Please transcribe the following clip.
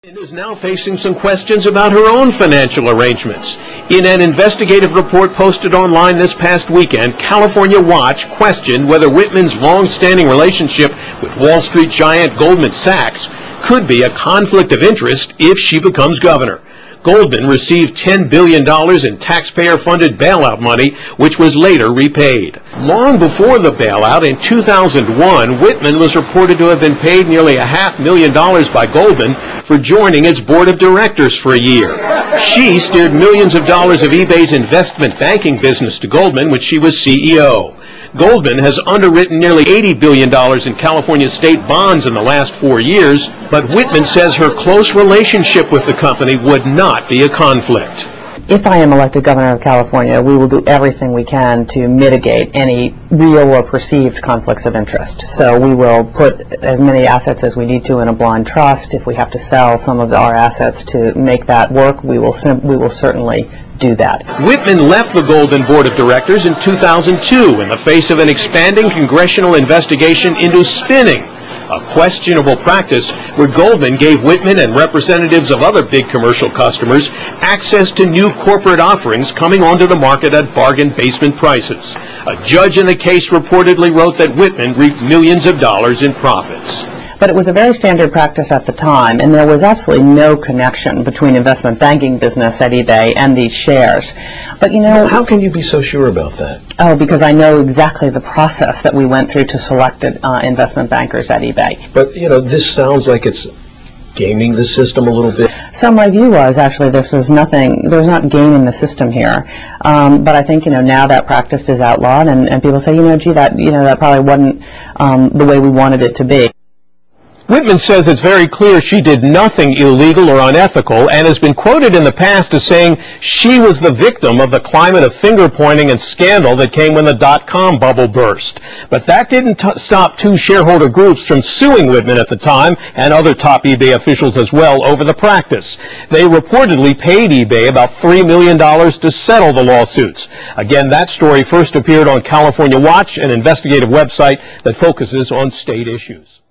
Is now facing some questions about her own financial arrangements. In an investigative report posted online this past weekend, California Watch questioned whether Whitman's long-standing relationship with Wall Street giant Goldman Sachs could be a conflict of interest if she becomes governor. Goldman received $10 billion in taxpayer-funded bailout money, which was later repaid. Long before the bailout in 2001, Whitman was reported to have been paid nearly $500,000 by Goldman for joining its board of directors for a year. She steered millions of dollars of eBay's investment banking business to Goldman when she was CEO. Goldman has underwritten nearly $80 billion in California state bonds in the last 4 years, but Whitman says her close relationship with the company would not be a conflict. If I am elected governor of California, we will do everything we can to mitigate any real or perceived conflicts of interest. So we will put as many assets as we need to in a blind trust. If we have to sell some of our assets to make that work, we will certainly do that. Whitman left the Goldman Board of Directors in 2002 in the face of an expanding congressional investigation into spinning, a questionable practice where Goldman gave Whitman and representatives of other big commercial customers access to new corporate offerings coming onto the market at bargain basement prices. A judge in the case reportedly wrote that Whitman reaped millions of dollars in profits. But it was a very standard practice at the time, and there was absolutely no connection between investment banking business at eBay and these shares. But you know, how can you be so sure about that? Oh, because I know exactly the process that we went through to select investment bankers at eBay. But you know, this sounds like it's gaming the system a little bit. So my view was actually there's not gaming the system here. But I think now that practice is outlawed, and people say gee, that probably wasn't the way we wanted it to be. Whitman says it's very clear she did nothing illegal or unethical and has been quoted in the past as saying she was the victim of the climate of finger-pointing and scandal that came when the dot-com bubble burst. But that didn't stop two shareholder groups from suing Whitman at the time and other top eBay officials as well over the practice. They reportedly paid eBay about $3 million to settle the lawsuits. Again, that story first appeared on California Watch, an investigative website that focuses on state issues.